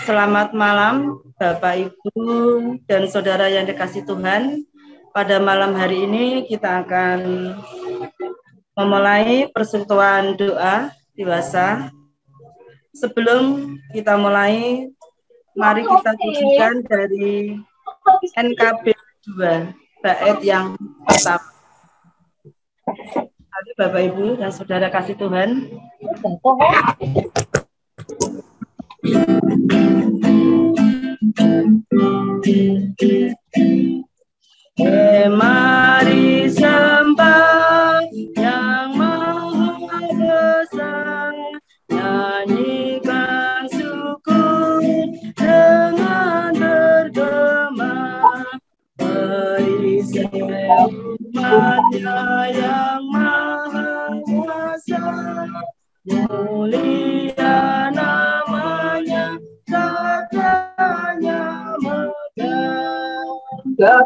Selamat malam Bapak, Ibu, dan Saudara yang dikasihi Tuhan. Pada malam hari ini kita akan memulai persekutuan doa dewasa. Sebelum kita mulai, mari kita pujikan dari NKB 2, bait yang pertama. Mari Bapak, Ibu, dan Saudara kasih Tuhan. Mari sembah yang maha besar, nyanyikan syukur dengan bergema, berisi umatnya yang maha kuasa, mulia namanya, katanya megah.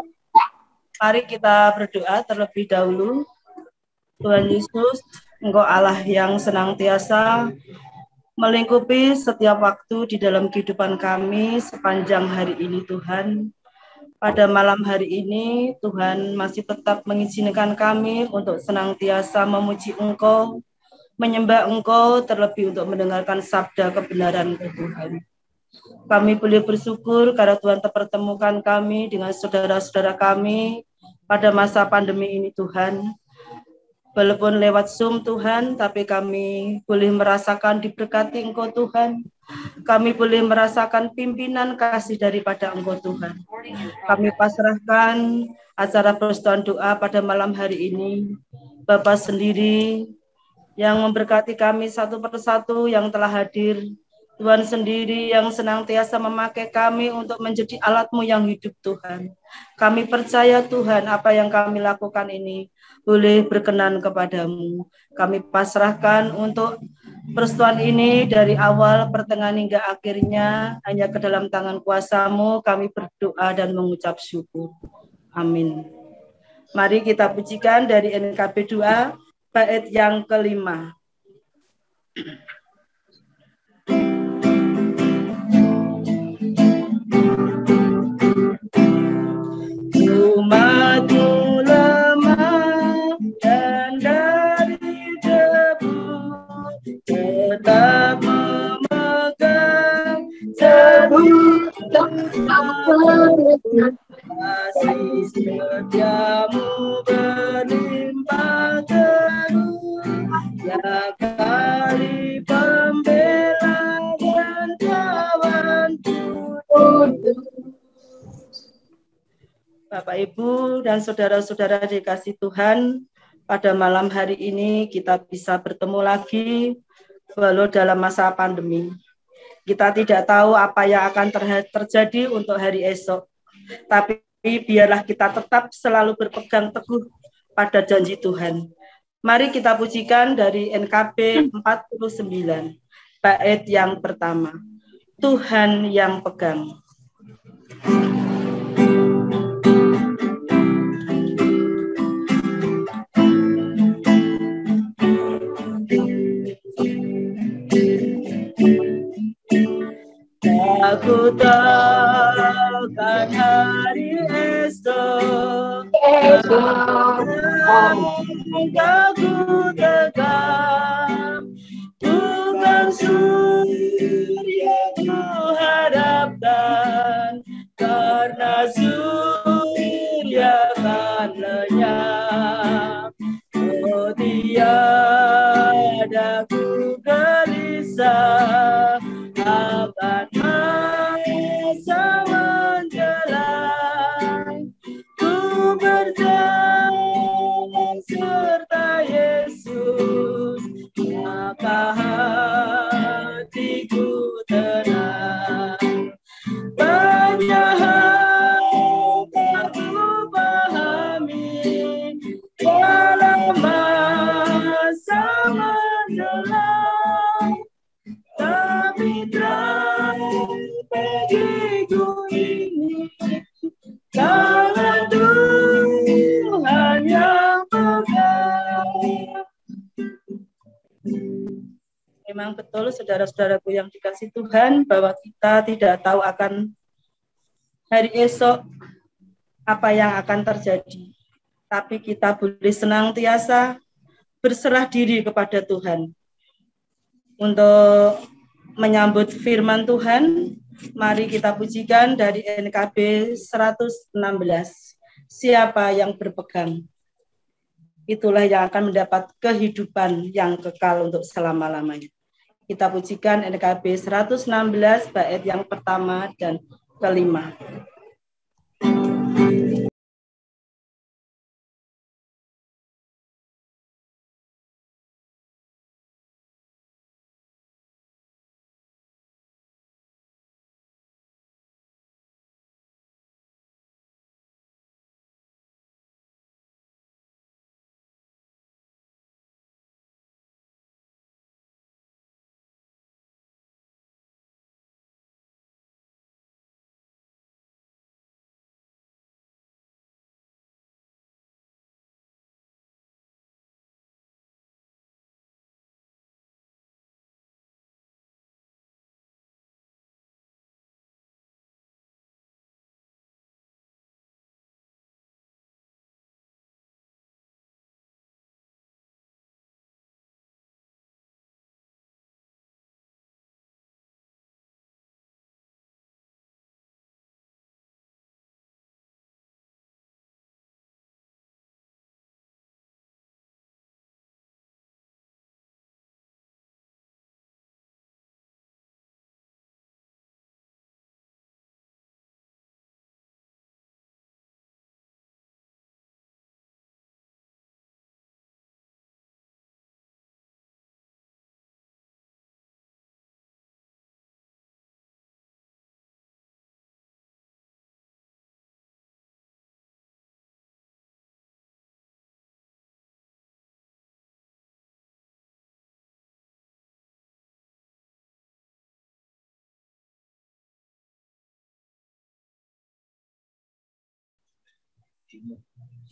Mari kita berdoa terlebih dahulu. Tuhan Yesus, Engkau Allah yang senantiasa melingkupi setiap waktu di dalam kehidupan kami sepanjang hari ini, Tuhan. Pada malam hari ini, Tuhan masih tetap mengizinkan kami untuk senantiasa memuji Engkau, menyembah Engkau, terlebih untuk mendengarkan sabda kebenaran Tuhan. Kami boleh bersyukur karena Tuhan terpertemukan kami dengan saudara-saudara kami pada masa pandemi ini, Tuhan. Walaupun lewat Zoom, Tuhan, tapi kami boleh merasakan diberkati Engkau, Tuhan. Kami boleh merasakan pimpinan kasih daripada Engkau, Tuhan. Kami pasrahkan acara persekutuan doa pada malam hari ini. Bapak sendiri yang memberkati kami satu persatu yang telah hadir. Tuhan sendiri yang senantiasa memakai kami untuk menjadi alat-Mu yang hidup, Tuhan. Kami percaya, Tuhan, apa yang kami lakukan ini boleh berkenan kepadamu. Kami pasrahkan untuk persekutuan ini dari awal, pertengahan hingga akhirnya hanya ke dalam tangan kuasa-Mu. Kami berdoa dan mengucap syukur. Amin. Mari kita pujikan dari NKB 2, bait yang kelima. Umat-Mu lemah dan dari debu, tetap memegang teguh kasih setiamu berlimpah terus, ya kali pembela dan kawan Tuhan. Bapak, Ibu, dan saudara-saudara dikasih Tuhan, pada malam hari ini kita bisa bertemu lagi walau dalam masa pandemi. Kita tidak tahu apa yang akan terjadi untuk hari esok, tapi biarlah kita tetap selalu berpegang teguh pada janji Tuhan. Mari kita pujikan dari NKB 49, bait yang pertama. Tuhan yang pegang. Aku takkan hari esok, aku tegak, bukan surya ku harapkan, karena surya kan lenyap. Oh, tiada ku gelisah akan masa menjelang, ku berjalan serta Yesus, maka hatiku tenang. Banyak hal tak ku pahami dalam masa menjelang, tapi strategiku ini, tangan Tuhan Memang betul saudara-saudaraku yang dikasih Tuhan bahwa kita tidak tahu akan hari esok apa yang akan terjadi. Tapi kita boleh senantiasa berserah diri kepada Tuhan. Untuk menyambut firman Tuhan, mari kita pujikan dari NKB 116. Siapa yang berpegang, itulah yang akan mendapat kehidupan yang kekal untuk selama-lamanya. Kita pujikan NKB 116 bait yang pertama dan kelima.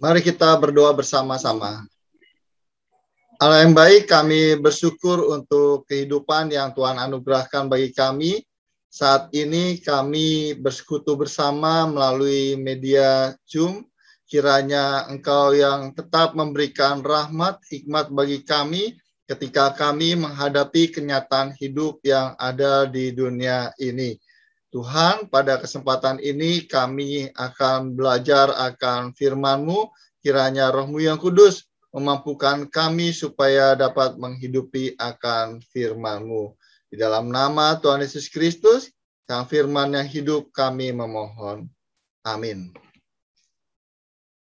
Mari kita berdoa bersama-sama. Allah yang baik, kami bersyukur untuk kehidupan yang Tuhan anugerahkan bagi kami. Saat ini kami bersekutu bersama melalui media Zoom. Kiranya Engkau yang tetap memberikan rahmat, hikmat bagi kami ketika kami menghadapi kenyataan hidup yang ada di dunia ini. Tuhan, pada kesempatan ini kami akan belajar akan firman-Mu. Kiranya Roh-Mu yang kudus memampukan kami supaya dapat menghidupi akan firman-Mu. Di dalam nama Tuhan Yesus Kristus, Sang Firman yang hidup, kami memohon. Amin.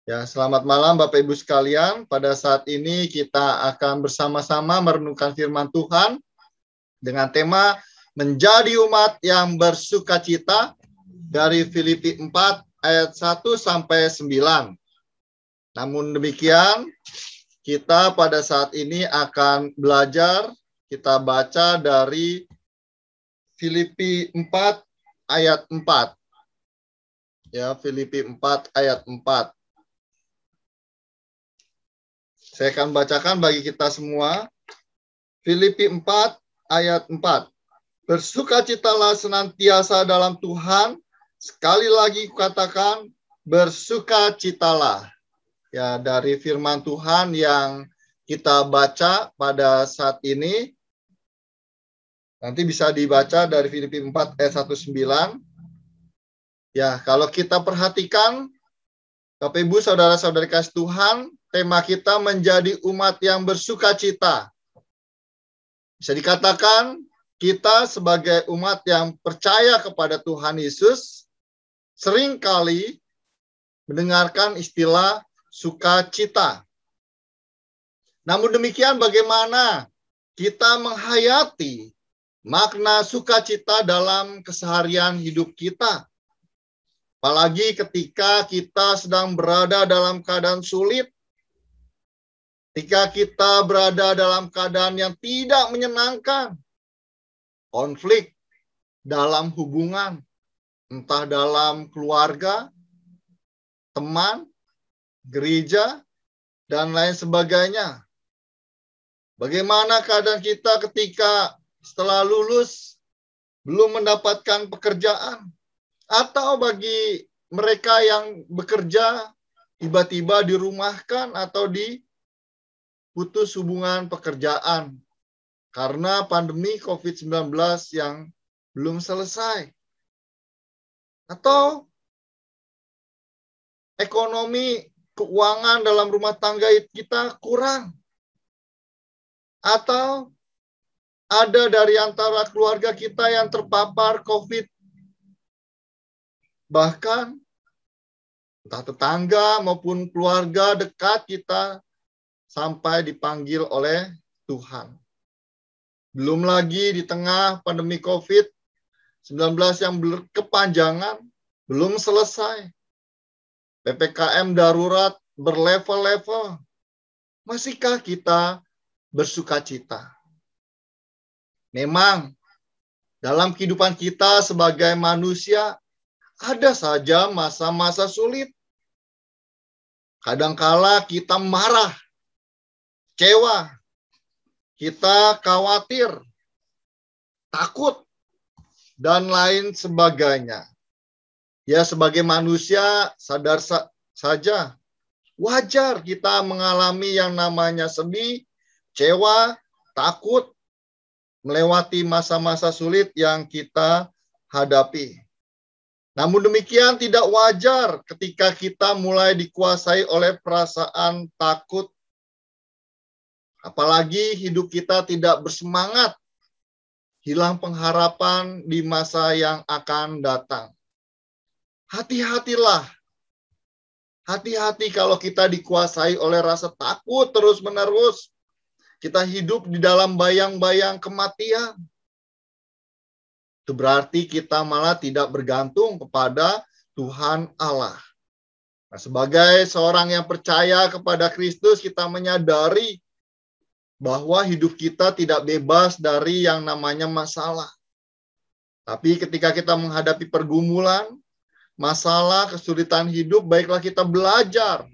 Ya, selamat malam Bapak Ibu sekalian. Pada saat ini kita akan bersama-sama merenungkan firman Tuhan dengan tema menjadi umat yang bersukacita dari Filipi 4 ayat 1 sampai 9. Namun demikian, kita pada saat ini akan belajar, kita baca dari Filipi 4 ayat 4. Ya, Filipi 4 ayat 4. Saya akan bacakan bagi kita semua. Filipi 4 ayat 4. Bersukacitalah senantiasa dalam Tuhan. Sekali lagi katakan, bersukacitalah. Ya, dari firman Tuhan yang kita baca pada saat ini. Nanti bisa dibaca dari Filipi 4 ayat 1-9. Ya, kalau kita perhatikan, Bapak Ibu, saudara-saudari kasih Tuhan, tema kita menjadi umat yang bersukacita. Bisa dikatakan, kita sebagai umat yang percaya kepada Tuhan Yesus seringkali mendengarkan istilah sukacita. Namun demikian, bagaimana kita menghayati makna sukacita dalam keseharian hidup kita? Apalagi ketika kita sedang berada dalam keadaan sulit, ketika kita berada dalam keadaan yang tidak menyenangkan, konflik dalam hubungan, entah dalam keluarga, teman, gereja, dan lain sebagainya. Bagaimana keadaan kita ketika setelah lulus belum mendapatkan pekerjaan, atau bagi mereka yang bekerja tiba-tiba dirumahkan atau diputus hubungan pekerjaan karena pandemi COVID-19 yang belum selesai. Atau ekonomi keuangan dalam rumah tangga kita kurang. Atau ada dari antara keluarga kita yang terpapar COVID. Bahkan entah tetangga maupun keluarga dekat kita sampai dipanggil oleh Tuhan. Belum lagi di tengah pandemi COVID-19 yang berkepanjangan, belum selesai. PPKM darurat berlevel-level. Masihkah kita bersukacita? Memang dalam kehidupan kita sebagai manusia ada saja masa-masa sulit. Kadangkala kita marah, kecewa, kita khawatir, takut, dan lain sebagainya. Ya, sebagai manusia sadar saja, wajar kita mengalami yang namanya sedih, kecewa, takut, melewati masa-masa sulit yang kita hadapi. Namun demikian tidak wajar ketika kita mulai dikuasai oleh perasaan takut. Apalagi hidup kita tidak bersemangat, hilang pengharapan di masa yang akan datang. Hati-hatilah. Hati-hati kalau kita dikuasai oleh rasa takut terus-menerus. Kita hidup di dalam bayang-bayang kematian. Itu berarti kita malah tidak bergantung kepada Tuhan Allah. Nah, sebagai seorang yang percaya kepada Kristus, kita menyadari bahwa hidup kita tidak bebas dari yang namanya masalah. Tapi ketika kita menghadapi pergumulan, masalah, kesulitan hidup, baiklah kita belajar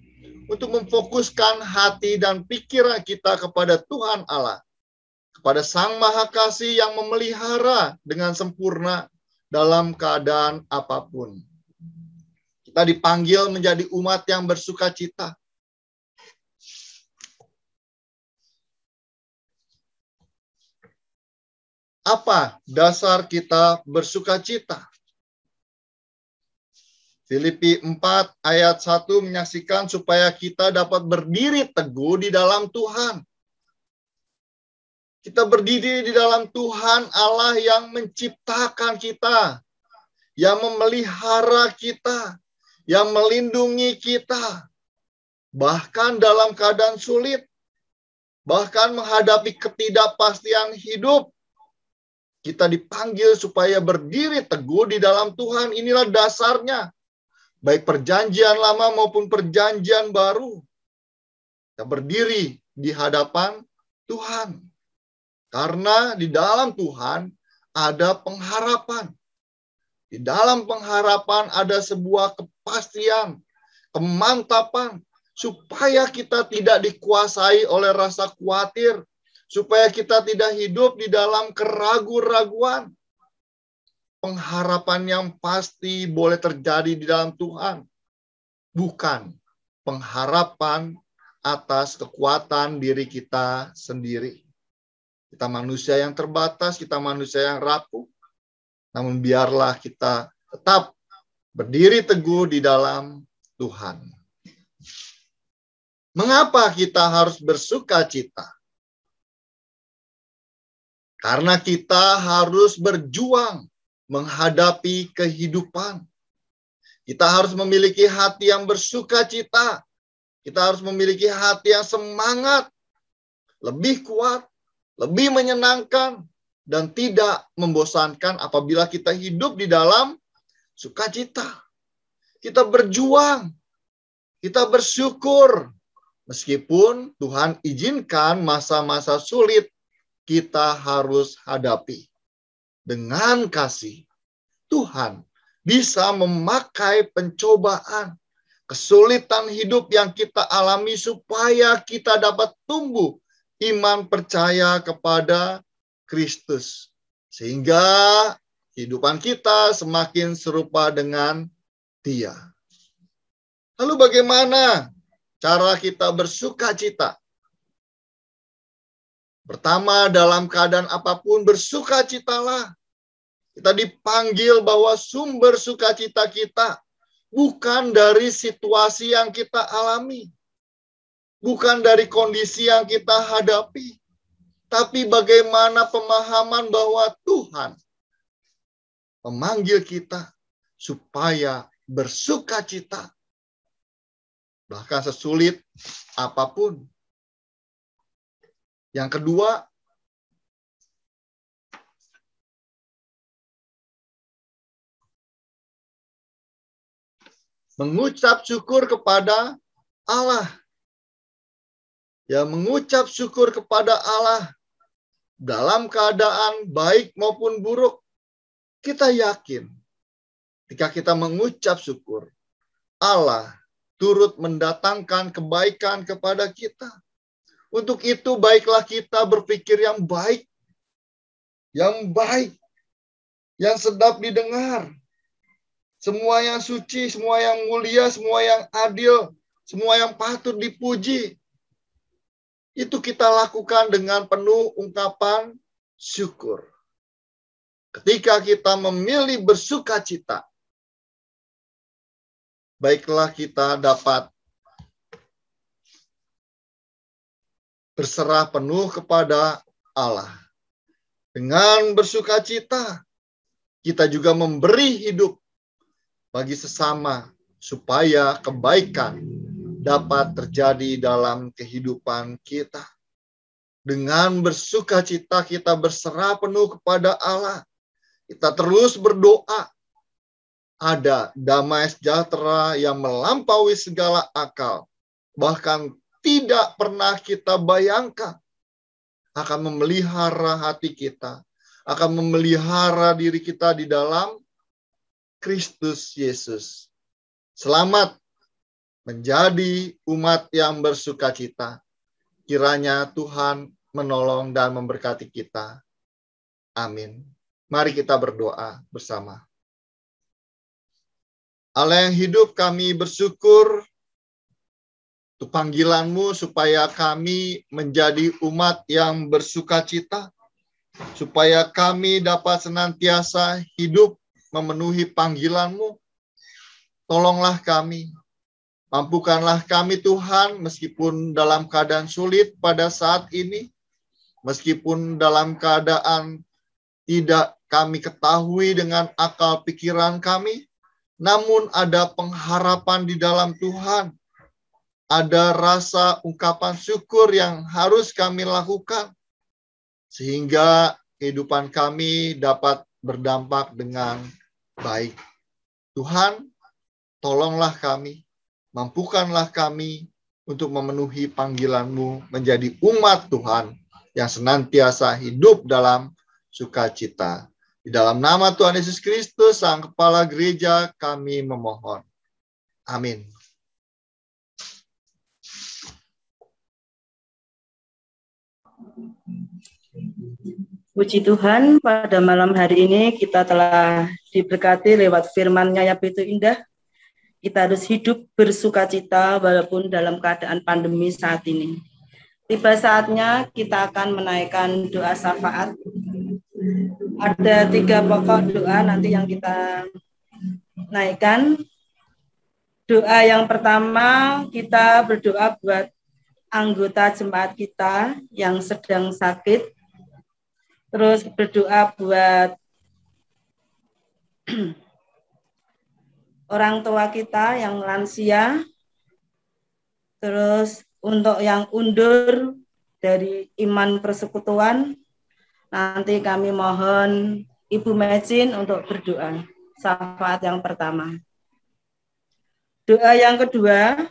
untuk memfokuskan hati dan pikiran kita kepada Tuhan Allah, kepada Sang Maha Kasih yang memelihara dengan sempurna dalam keadaan apapun. Kita dipanggil menjadi umat yang bersukacita. Apa dasar kita bersukacita? Filipi 4 ayat 1 menyaksikan supaya kita dapat berdiri teguh di dalam Tuhan. Kita berdiri di dalam Tuhan Allah yang menciptakan kita, yang memelihara kita, yang melindungi kita. Bahkan dalam keadaan sulit, bahkan menghadapi ketidakpastian hidup, kita dipanggil supaya berdiri teguh di dalam Tuhan. Inilah dasarnya. Baik perjanjian lama maupun perjanjian baru. Kita berdiri di hadapan Tuhan. Karena di dalam Tuhan ada pengharapan. Di dalam pengharapan ada sebuah kepastian, kemantapan. Supaya kita tidak dikuasai oleh rasa khawatir. Supaya kita tidak hidup di dalam keraguan-raguan. Pengharapan yang pasti boleh terjadi di dalam Tuhan. Bukan pengharapan atas kekuatan diri kita sendiri. Kita manusia yang terbatas, kita manusia yang rapuh. Namun biarlah kita tetap berdiri teguh di dalam Tuhan. Mengapa kita harus bersukacita? Karena kita harus berjuang menghadapi kehidupan. Kita harus memiliki hati yang bersukacita. Kita harus memiliki hati yang semangat, lebih kuat, lebih menyenangkan, dan tidak membosankan apabila kita hidup di dalam sukacita. Kita berjuang, kita bersyukur. Meskipun Tuhan izinkan masa-masa sulit, kita harus hadapi. Dengan kasih, Tuhan bisa memakai pencobaan, kesulitan hidup yang kita alami supaya kita dapat tumbuh iman percaya kepada Kristus. Sehingga kehidupan kita semakin serupa dengan Dia. Lalu bagaimana cara kita bersuka cita? Pertama, dalam keadaan apapun bersukacitalah. Kita dipanggil bahwa sumber sukacita kita bukan dari situasi yang kita alami, bukan dari kondisi yang kita hadapi, tapi bagaimana pemahaman bahwa Tuhan memanggil kita supaya bersukacita, bahkan sesulit apapun. Yang kedua, mengucap syukur kepada Allah. Ya, mengucap syukur kepada Allah dalam keadaan baik maupun buruk. Kita yakin ketika kita mengucap syukur, Allah turut mendatangkan kebaikan kepada kita. Untuk itu baiklah kita berpikir yang baik, yang sedap didengar. Semua yang suci, semua yang mulia, semua yang adil, semua yang patut dipuji. Itu kita lakukan dengan penuh ungkapan syukur. Ketika kita memilih bersukacita, baiklah kita dapat berserah penuh kepada Allah. Dengan bersukacita, kita juga memberi hidup bagi sesama supaya kebaikan dapat terjadi dalam kehidupan kita. Dengan bersukacita kita berserah penuh kepada Allah. Kita terus berdoa. Ada damai sejahtera yang melampaui segala akal. Bahkan tidak pernah kita bayangkan akan memelihara hati kita, akan memelihara diri kita di dalam Kristus Yesus. Selamat menjadi umat yang bersukacita. Kiranya Tuhan menolong dan memberkati kita. Amin. Mari kita berdoa bersama. Allah yang hidup, kami bersyukur untuk panggilan-Mu supaya kami menjadi umat yang bersukacita, supaya kami dapat senantiasa hidup memenuhi panggilan-Mu. Tolonglah kami, mampukanlah kami Tuhan, meskipun dalam keadaan sulit pada saat ini, meskipun dalam keadaan tidak kami ketahui dengan akal pikiran kami, namun ada pengharapan di dalam Tuhan. Ada rasa ungkapan syukur yang harus kami lakukan, sehingga kehidupan kami dapat berdampak dengan baik. Tuhan, tolonglah kami, mampukanlah kami untuk memenuhi panggilan-Mu menjadi umat Tuhan yang senantiasa hidup dalam sukacita. Di dalam nama Tuhan Yesus Kristus, Sang Kepala Gereja, kami memohon. Amin. Puji Tuhan, pada malam hari ini kita telah diberkati lewat firman-Nya yang begitu indah. Kita harus hidup bersukacita walaupun dalam keadaan pandemi saat ini. Tiba saatnya kita akan menaikkan doa syafaat. Ada 3 pokok doa nanti yang kita naikkan. Doa yang pertama, kita berdoa buat anggota jemaat kita yang sedang sakit. Terus berdoa buat orang tua kita yang lansia. Terus untuk yang undur dari iman persekutuan, nanti kami mohon Ibu Mecin untuk berdoa. Syafaat yang pertama. Doa yang kedua,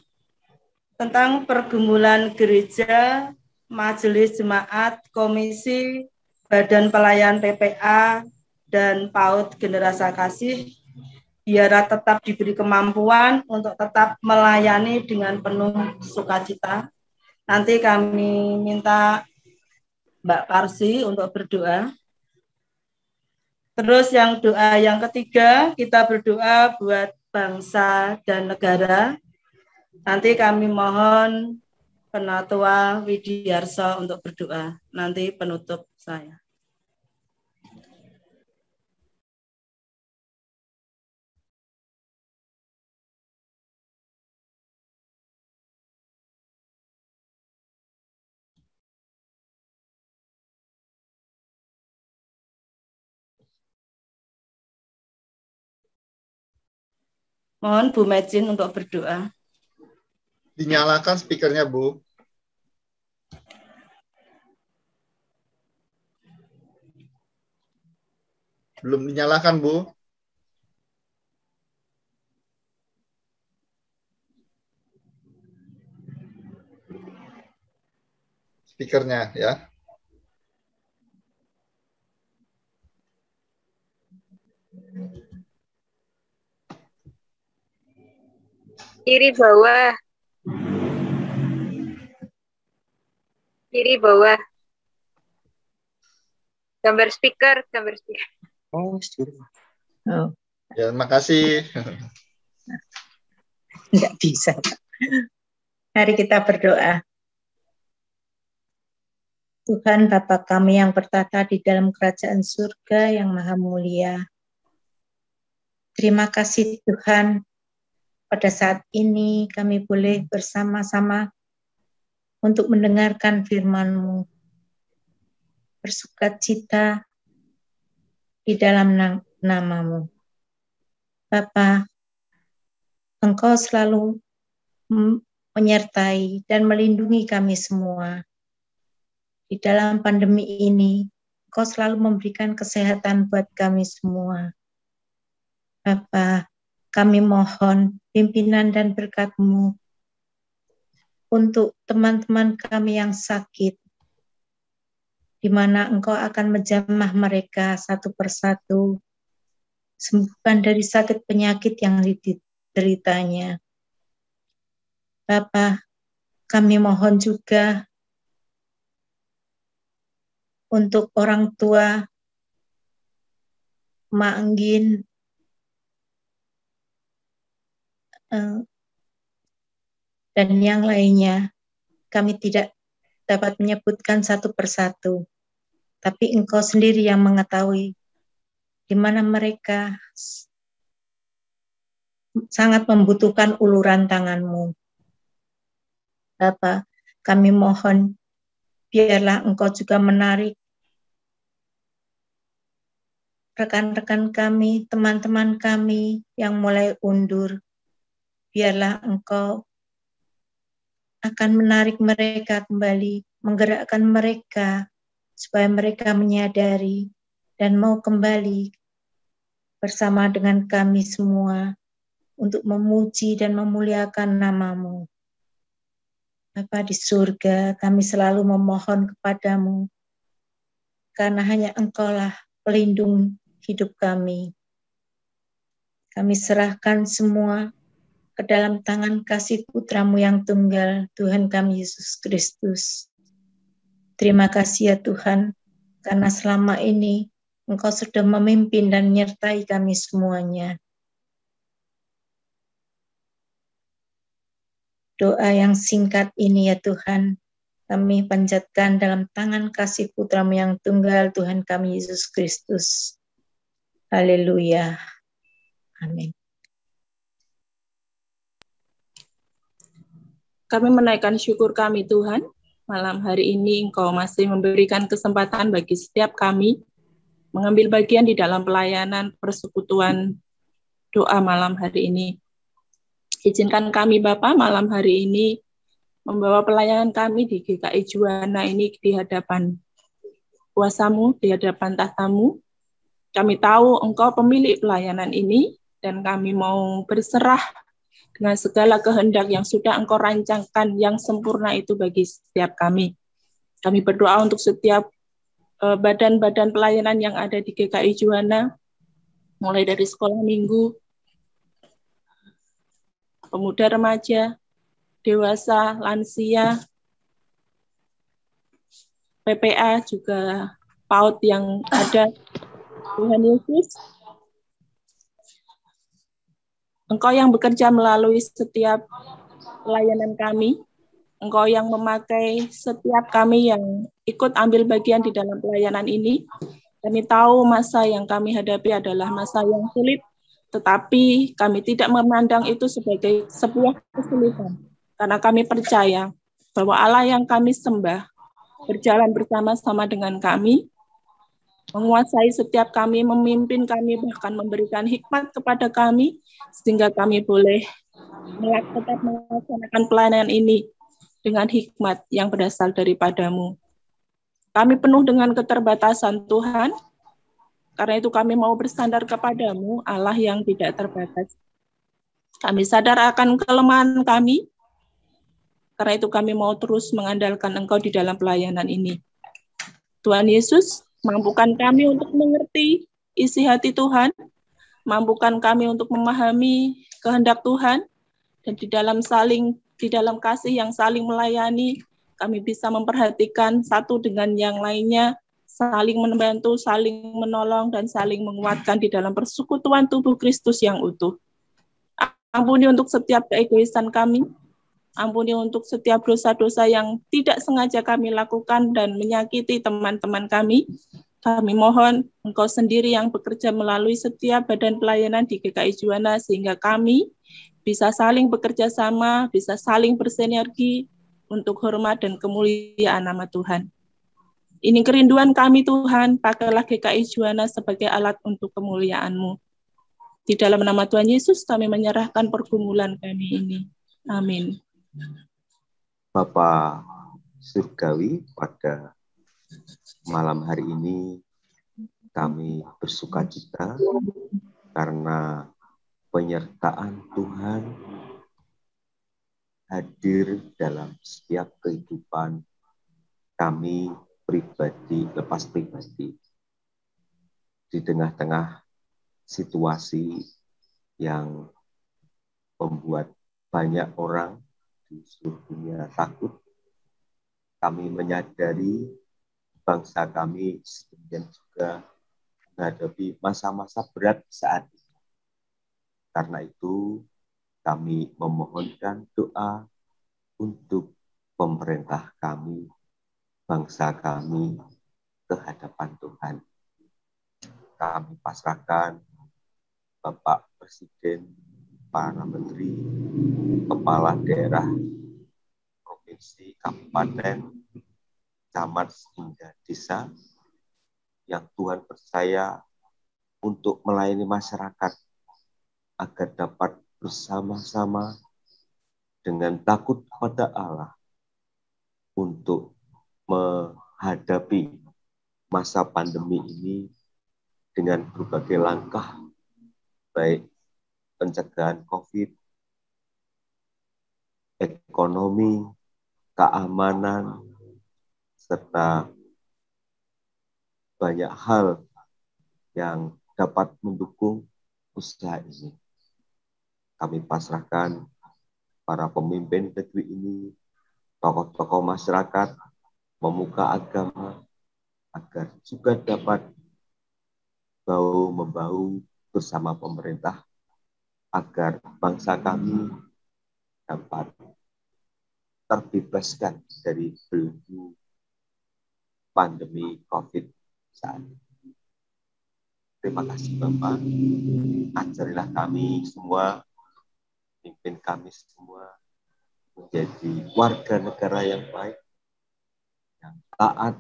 tentang pergumulan gereja, majelis jemaat, komisi, Badan Pelayan PPA, dan PAUD Generasi Kasih, biar tetap diberi kemampuan untuk tetap melayani dengan penuh sukacita. Nanti kami minta Mbak Parsi untuk berdoa. Terus yang doa yang ketiga, kita berdoa buat bangsa dan negara. Nanti kami mohon Penatua Widiarso untuk berdoa. Nanti penutup saya. Mohon Bu Mejin untuk berdoa. Dinyalakan speakernya, Bu. Belum dinyalakan, Bu. Speakernya, ya. Kiri bawah. Kiri bawah. Gambar speaker. Oh, oh. Ya, makasih. Enggak bisa. Mari kita berdoa. Tuhan Bapa kami yang bertata di dalam kerajaan surga yang maha mulia. Terima kasih Tuhan, pada saat ini kami boleh bersama-sama untuk mendengarkan firman-Mu. Bersukacita di dalam nama-Mu. Bapa, Engkau selalu menyertai dan melindungi kami semua. Di dalam pandemi ini, Engkau selalu memberikan kesehatan buat kami semua. Bapa, kami mohon pimpinan dan berkat-Mu untuk teman-teman kami yang sakit, di mana Engkau akan menjamah mereka satu persatu, sembuhkan dari sakit penyakit yang dideritanya. Bapa, kami mohon juga untuk orang tua Mak Enggin, dan yang lainnya. Kami tidak dapat menyebutkan satu persatu, tapi Engkau sendiri yang mengetahui di mana mereka sangat membutuhkan uluran tangan-Mu. Bapa, kami mohon biarlah Engkau juga menarik rekan-rekan kami, teman-teman kami yang mulai undur. Biarlah Engkau akan menarik mereka kembali, menggerakkan mereka supaya mereka menyadari dan mau kembali bersama dengan kami semua untuk memuji dan memuliakan nama-Mu. Bapa di surga, kami selalu memohon kepadamu, karena hanya Engkaulah pelindung hidup kami. Kami serahkan semua ke dalam tangan kasih Putra-Mu yang tunggal, Tuhan kami Yesus Kristus. Terima kasih ya Tuhan, karena selama ini Engkau sudah memimpin dan menyertai kami semuanya. Doa yang singkat ini ya Tuhan, kami panjatkan dalam tangan kasih Putra-Mu yang tunggal, Tuhan kami Yesus Kristus. Haleluya. Amin. Kami menaikkan syukur kami Tuhan, malam hari ini Engkau masih memberikan kesempatan bagi setiap kami mengambil bagian di dalam pelayanan persekutuan doa malam hari ini. Izinkan kami Bapa malam hari ini membawa pelayanan kami di GKI Juwana ini di hadapan kuasa-Mu, di hadapan tahta-Mu. Kami tahu Engkau pemilik pelayanan ini dan kami mau berserah dengan segala kehendak yang sudah Engkau rancangkan yang sempurna itu bagi setiap kami. Kami berdoa untuk setiap badan-badan pelayanan yang ada di GKI Juwana, mulai dari sekolah minggu, pemuda remaja, dewasa, lansia, PPA, juga PAUD yang ada. Tuhan Yesus, Engkau yang bekerja melalui setiap pelayanan kami, Engkau yang memakai setiap kami yang ikut ambil bagian di dalam pelayanan ini. Kami tahu masa yang kami hadapi adalah masa yang sulit, tetapi kami tidak memandang itu sebagai sebuah kesulitan. Karena kami percaya bahwa Allah yang kami sembah berjalan bersama-sama dengan kami, menguasai setiap kami, memimpin kami, bahkan memberikan hikmat kepada kami, sehingga kami boleh tetap melaksanakan pelayanan ini dengan hikmat yang berasal daripadamu. Kami penuh dengan keterbatasan Tuhan, karena itu kami mau bersandar kepadamu, Allah yang tidak terbatas. Kami sadar akan kelemahan kami, karena itu kami mau terus mengandalkan Engkau di dalam pelayanan ini. Tuhan Yesus, mampukan kami untuk mengerti isi hati Tuhan, mampukan kami untuk memahami kehendak Tuhan, dan di dalam kasih yang saling melayani, kami bisa memperhatikan satu dengan yang lainnya, saling membantu, saling menolong, dan saling menguatkan di dalam persekutuan tubuh Kristus yang utuh. Ampuni untuk setiap keegoisan kami, ampuni untuk setiap dosa-dosa yang tidak sengaja kami lakukan dan menyakiti teman-teman kami. Kami mohon Engkau sendiri yang bekerja melalui setiap badan pelayanan di GKI Juwana, sehingga kami bisa saling bekerja sama, bisa saling bersinergi untuk hormat dan kemuliaan nama Tuhan. Ini kerinduan kami Tuhan, pakailah GKI Juwana sebagai alat untuk kemuliaan-Mu. Di dalam nama Tuhan Yesus kami menyerahkan pergumulan kami ini. Amin. Bapa Surgawi, pada malam hari ini kami bersukacita karena penyertaan Tuhan hadir dalam setiap kehidupan kami pribadi, lepas pribadi. Di tengah-tengah situasi yang membuat banyak orang di seluruh dunia takut, kami menyadari bangsa kami sedemikian juga menghadapi masa-masa berat saat ini. Karena itu, kami memohonkan doa untuk pemerintah kami, bangsa kami, ke hadapan Tuhan. Kami pasrahkan Bapak Presiden, para menteri, kepala daerah, provinsi, kabupaten, camat, hingga desa, yang Tuhan percaya untuk melayani masyarakat, agar dapat bersama-sama dengan takut kepada Allah untuk menghadapi masa pandemi ini dengan berbagai langkah, baik pencegahan COVID, ekonomi, keamanan, serta banyak hal yang dapat mendukung usaha ini. Kami pasrahkan para pemimpin negeri ini, tokoh-tokoh masyarakat, pemuka agama, agar juga dapat bahu-membahu bersama pemerintah, agar bangsa kami dapat terbebaskan dari belenggu pandemi COVID saat ini. Terima kasih Bapak, ajarilah kami semua, pimpin kami semua menjadi warga negara yang baik, yang taat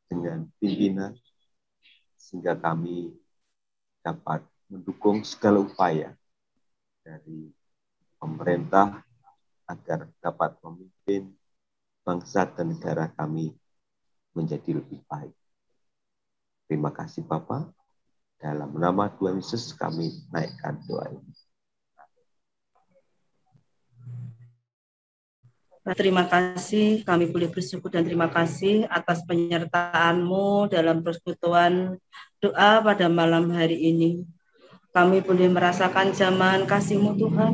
dengan pimpinan, sehingga kami dapat mendukung segala upaya dari pemerintah agar dapat memimpin bangsa dan negara kami menjadi lebih baik. Terima kasih Bapak. Dalam nama Tuhan Yesus kami naikkan doa ini. Terima kasih, kami boleh bersyukur dan terima kasih atas penyertaan-Mu dalam persekutuan doa pada malam hari ini. Kami boleh merasakan zaman kasih-Mu Tuhan,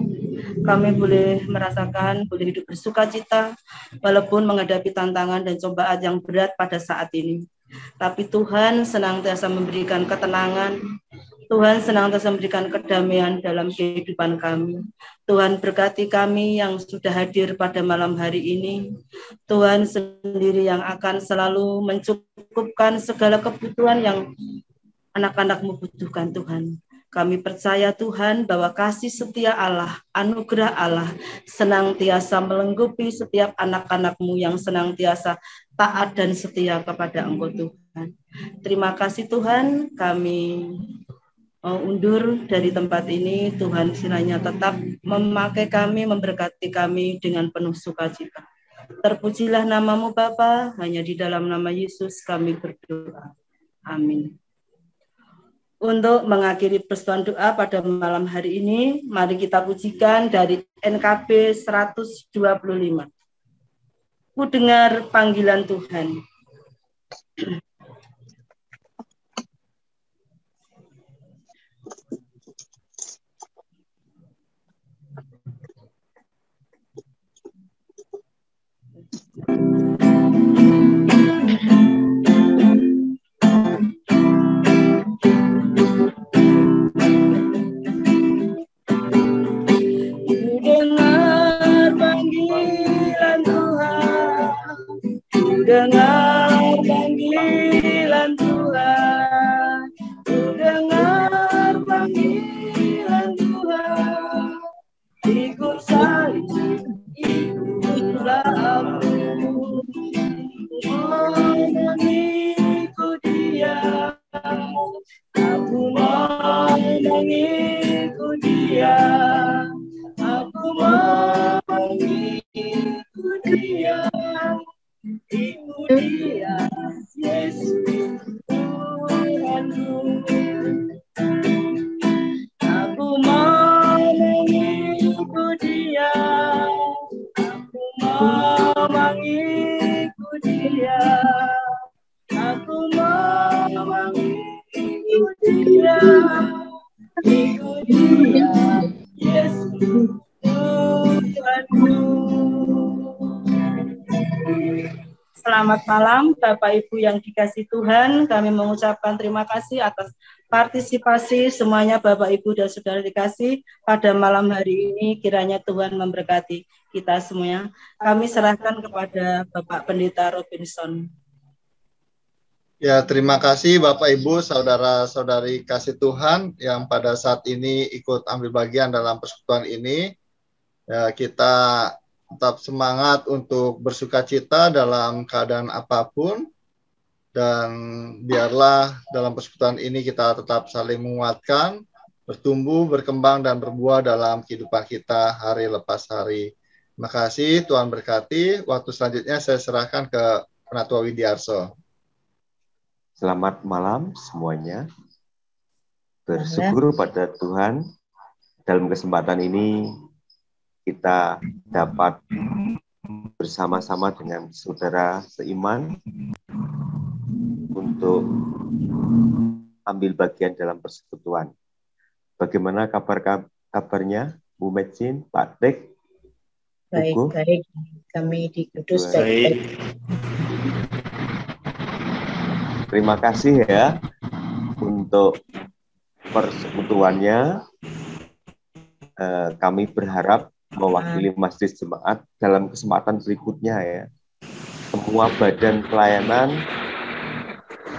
kami boleh merasakan, boleh hidup bersuka cita, walaupun menghadapi tantangan dan cobaan yang berat pada saat ini. Tapi Tuhan senantiasa memberikan ketenangan, Tuhan senantiasa memberikan kedamaian dalam kehidupan kami. Tuhan berkati kami yang sudah hadir pada malam hari ini. Tuhan sendiri yang akan selalu mencukupkan segala kebutuhan yang anak-anak-Mu butuhkan, Tuhan. Kami percaya Tuhan bahwa kasih setia Allah, anugerah Allah senantiasa melengkapi setiap anak-anak-Mu yang senantiasa taat dan setia kepada Engkau, Tuhan. Terima kasih Tuhan, kami undur dari tempat ini. Tuhan kiranya tetap memakai kami, memberkati kami dengan penuh sukacita. Terpujilah nama-Mu Bapa, hanya di dalam nama Yesus kami berdoa. Amin. Untuk mengakhiri persekutuan doa pada malam hari ini, mari kita pujikan dari NKB 125. Ku dengar panggilan Tuhan. Dengar panggilan Tuhan, ku dengar panggilan Tuhan, ikut salib, ikutlah aku, mau mengikut Dia, aku mau mengikut Dia, aku mau mengikut Dia. Ikut Dia, Yesus Tuhanku. Aku mau mengikut Dia, aku mau mengikut Dia, aku mau mengikut Dia, ikut Dia, Yesus Tuhanku. Selamat malam Bapak Ibu yang dikasihi Tuhan, kami mengucapkan terima kasih atas partisipasi semuanya Bapak Ibu dan Saudara dikasih pada malam hari ini. Kiranya Tuhan memberkati kita semuanya. Kami serahkan kepada Bapak Pendeta Robinson. Ya, terima kasih Bapak Ibu, saudara-saudari kasih Tuhan yang pada saat ini ikut ambil bagian dalam persekutuan ini. Ya, kita tetap semangat untuk bersuka cita dalam keadaan apapun, dan biarlah dalam persekutuan ini kita tetap saling menguatkan, bertumbuh, berkembang, dan berbuah dalam kehidupan kita hari lepas hari. Terima kasih, Tuhan berkati. Waktu selanjutnya saya serahkan ke Penatua Widiarso. Selamat malam semuanya. Bersyukur pada Tuhan dalam kesempatan ini kita dapat bersama-sama dengan saudara seiman untuk ambil bagian dalam persekutuan. Bagaimana kabarnya Bu Mecin, Pak Dek? Baik, kami di Kudus baik. Terima kasih ya untuk persekutuannya. Kami berharap mewakili Majelis Jemaat dalam kesempatan berikutnya ya. Semua badan pelayanan,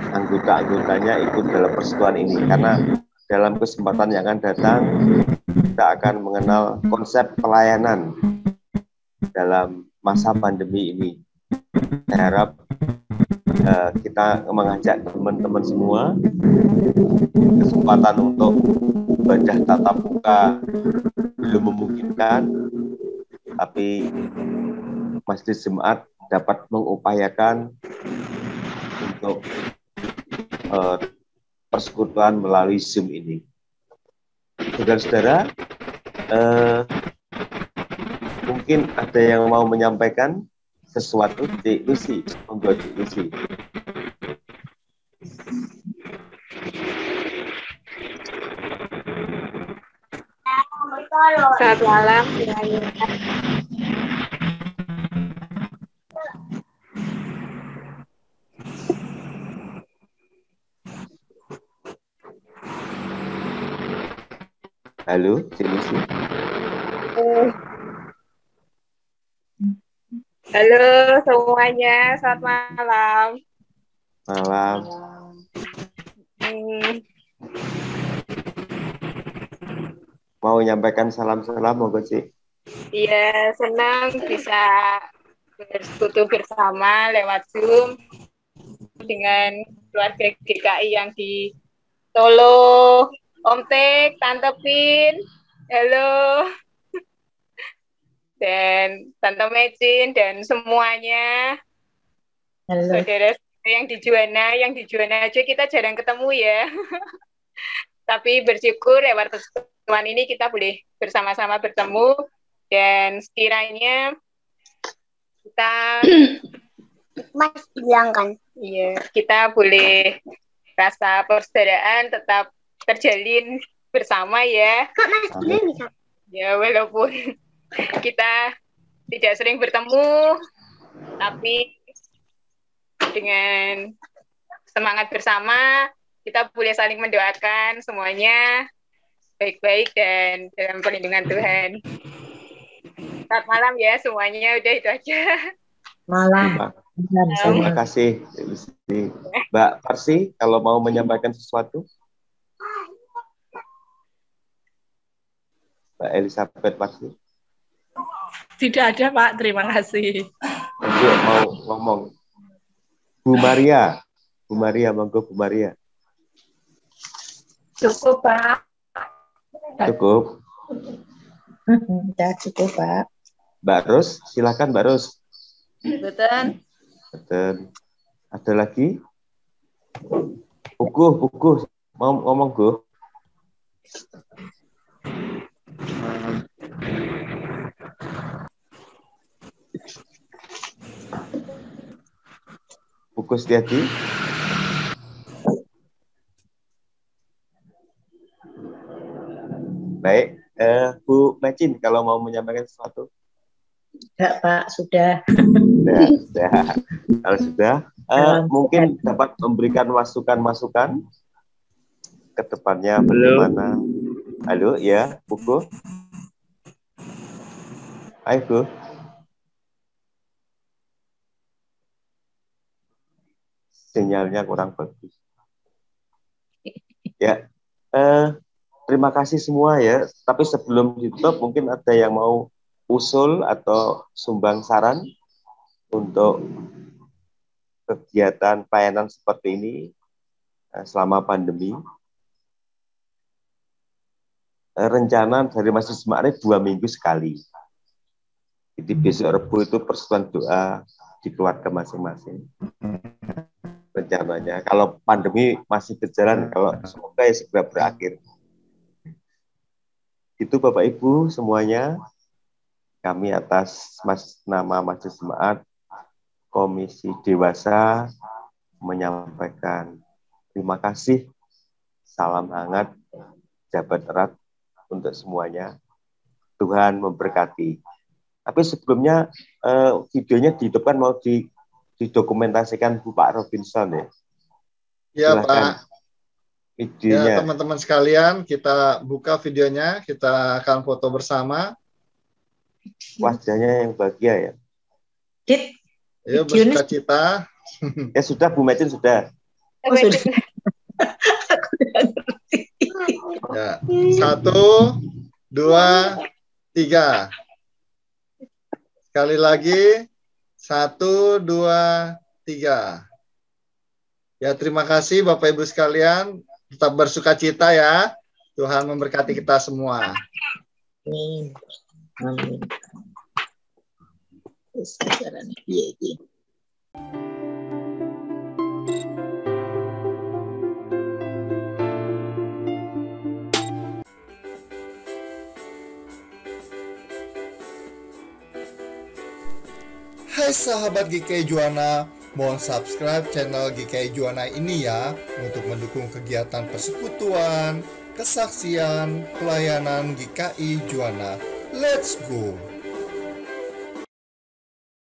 anggota-anggotanya ikut dalam persekutuan ini, karena dalam kesempatan yang akan datang kita akan mengenal konsep pelayanan dalam masa pandemi ini. Saya harap kita mengajak teman-teman semua, kesempatan untuk ibadah tatap muka belum memungkinkan, tapi Majelis Jemaat dapat mengupayakan untuk persekutuan melalui Zoom ini. Saudara-saudara, mungkin ada yang mau menyampaikan sesuatu di Lucy, membuat Lucy. Selamat malam. Halo, Jenisi. Halo semuanya, selamat malam. Malam. Mau menyampaikan salam-salam, monggo Cik. Iya, senang bisa bersekutu bersama lewat Zoom dengan keluarga GKI yang di Solo. Om Tek, Tante Pin, halo. Dan Tante Mecin dan semuanya. Halo. Saudara yang di Juwana aja kita jarang ketemu ya. Tapi bersyukur lewat persekutuan ini kita boleh bersama-sama bertemu dan sekiranya kita Mas bilang kan, iya, kita boleh rasa persaudaraan tetap terjalin bersama ya. Kak Mas bilang bisa. Ya walaupun kita tidak sering bertemu, tapi dengan semangat bersama kita boleh saling mendoakan semuanya baik-baik dan dalam perlindungan Tuhan. Selamat malam ya semuanya, udah itu aja. Malam. Terima kasih, Mbak Parsi, kalau mau menyampaikan sesuatu. Mbak Elizabeth Parsi. Tidak ada, Pak. Terima kasih. Monggo mau ngomong. Bu Maria, monggo Bu Maria. Cukup, Pak. Cukup. Sudah cukup, Pak. Mbak Ros, silakan Mbak Ros. Betul. Betul. Ada lagi? Uguh, mau ngomong Guh. Uguh Setiadi. Baik, Bu Mecin, kalau mau menyampaikan sesuatu. Enggak, Pak, sudah. Sudah. Kalau sudah, mungkin dapat memberikan masukan-masukan ke depannya bagaimana. Halo, ya, Bu. Hai, Bu. Sinyalnya kurang bagus. Ya, terima kasih semua ya. Tapi sebelum ditutup, mungkin ada yang mau usul atau sumbang saran untuk kegiatan pelayanan seperti ini selama pandemi. Rencana dari Masjid Ma'arif 2 minggu sekali. Jadi besok Rebu itu persekutuan doa di keluarga masing-masing. Rencananya, kalau pandemi masih berjalan, kalau semoga ya segera berakhir. Itu Bapak Ibu semuanya, kami atas nama Masjid Jemaat Komisi Dewasa menyampaikan terima kasih, salam hangat, jabat erat untuk semuanya. Tuhan memberkati. Tapi sebelumnya videonya dihidupkan mau didokumentasikan Bu Pak Robinson ya. Ya silakan. Pak. Videonya. Ya teman-teman sekalian, kita buka videonya, kita akan foto bersama. Wajahnya yang bahagia ya. Dit. Ayo bersuka cita. Ya sudah Bu Mecin sudah. Oh, sudah. Aku udah ngerti. Ya. 1, 2, 3. Sekali lagi. 1, 2, 3. Ya, terima kasih Bapak Ibu sekalian. Tetap bersuka cita ya. Tuhan memberkati kita semua. Amin. Amin. Hai sahabat GKI Juwana, mohon subscribe channel GKI Juwana ini ya untuk mendukung kegiatan persekutuan, kesaksian, pelayanan GKI Juwana. Let's go!